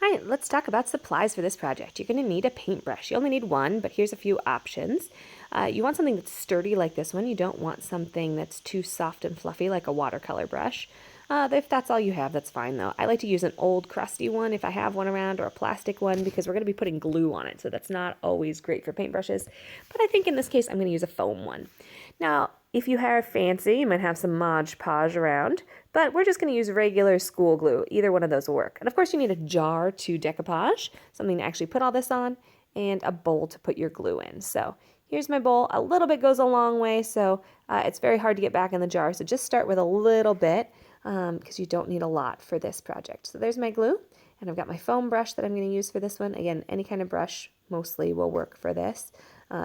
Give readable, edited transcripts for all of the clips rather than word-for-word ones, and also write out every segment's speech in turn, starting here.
Hi, let's talk about supplies for this project. You're going to need a paintbrush. You only need one, but here's a few options. You want something that's sturdy like this one. You don't want something that's too soft and fluffy like a watercolor brush. If that's all you have, that's fine though. I like to use an old crusty one if I have one around, or a plastic one, because we're going to be putting glue on it, so that's not always great for paintbrushes. But I think in this case I'm going to use a foam one. Now, if you have fancy, you might have some Modge Podge around, but we're just going to use regular school glue. Either one of those will work. And of course you need a jar to decoupage, something to actually put all this on, and a bowl to put your glue in. So here's my bowl. A little bit goes a long way, so it's very hard to get back in the jar. So just start with a little bit, because you don't need a lot for this project. So there's my glue, and I've got my foam brush that I'm going to use for this one. Again, any kind of brush mostly will work for this.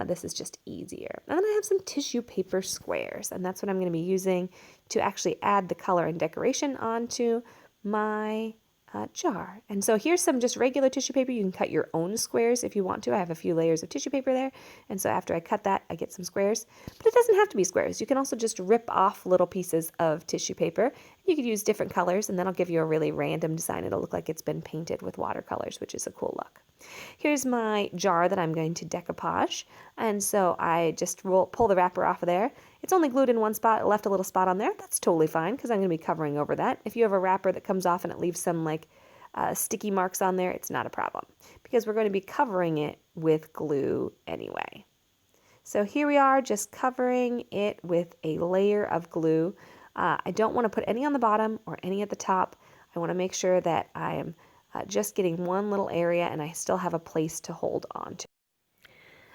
This is just easier. And then I have some tissue paper squares, and that's what I'm going to be using to actually add the color and decoration onto my jar. And so here's some just regular tissue paper. You can cut your own squares if you want to. I have a few layers of tissue paper there, and so after I cut that, I get some squares. But it doesn't have to be squares. You can also just rip off little pieces of tissue paper. You could use different colors, and then I'll give you a really random design. It'll look like it's been painted with watercolors, which is a cool look. Here's my jar that I'm going to decoupage, and so I just pull the wrapper off of there. It's only glued in one spot. It left a little spot on there. That's totally fine because I'm going to be covering over that. If you have a wrapper that comes off and it leaves some sticky marks on there, it's not a problem because we're going to be covering it with glue anyway. So here we are, just covering it with a layer of glue. I don't want to put any on the bottom or any at the top. I want to make sure that I am just getting one little area and I still have a place to hold on to.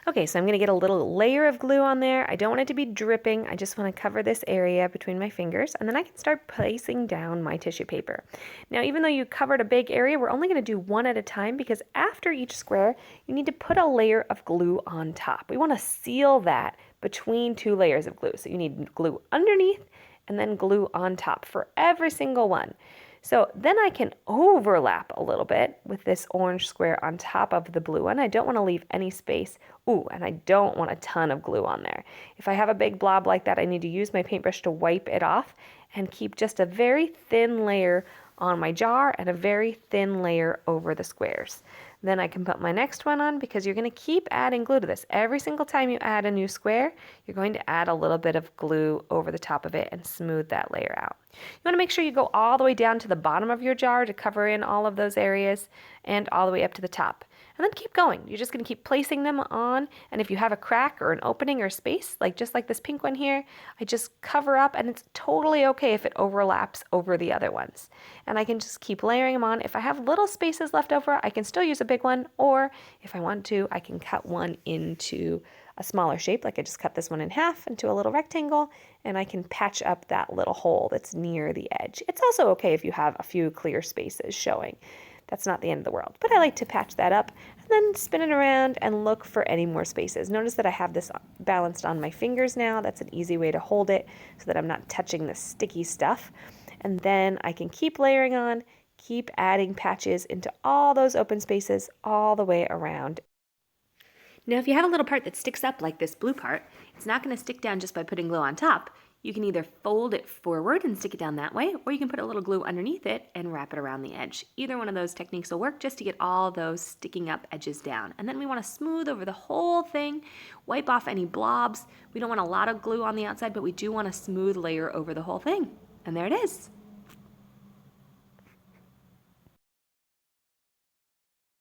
Okay, so I'm going to get a little layer of glue on there. I don't want it to be dripping. I just want to cover this area between my fingers, and then I can start placing down my tissue paper. Now, even though you covered a big area, we're only going to do one at a time because after each square, you need to put a layer of glue on top. We want to seal that between two layers of glue. So you need glue underneath and then glue on top for every single one. So then I can overlap a little bit with this orange square on top of the blue one. I don't want to leave any space. Ooh, and I don't want a ton of glue on there. If I have a big blob like that, I need to use my paintbrush to wipe it off and keep just a very thin layer on my jar and a very thin layer over the squares. Then I can put my next one on because you're going to keep adding glue to this. Every single time you add a new square, you're going to add a little bit of glue over the top of it and smooth that layer out. You want to make sure you go all the way down to the bottom of your jar to cover in all of those areas and all the way up to the top. And then keep going. You're just going to keep placing them on, and if you have a crack or an opening or space, just like this pink one here, I just cover up, and it's totally okay if it overlaps over the other ones. And I can just keep layering them on. If I have little spaces left over, I can still use a big one, or if I want to, I can cut one into a smaller shape, like I just cut this one in half into a little rectangle, and I can patch up that little hole that's near the edge. It's also okay if you have a few clear spaces showing. That's not the end of the world, but I like to patch that up and then spin it around and look for any more spaces. Notice that I have this balanced on my fingers now. That's an easy way to hold it so that I'm not touching the sticky stuff. And then I can keep layering on, keep adding patches into all those open spaces all the way around. Now, if you have a little part that sticks up like this blue part, it's not going to stick down just by putting glue on top. You can either fold it forward and stick it down that way, or you can put a little glue underneath it and wrap it around the edge. Either one of those techniques will work just to get all those sticking up edges down. And then we want to smooth over the whole thing, wipe off any blobs. We don't want a lot of glue on the outside, but we do want a smooth layer over the whole thing. And there it is.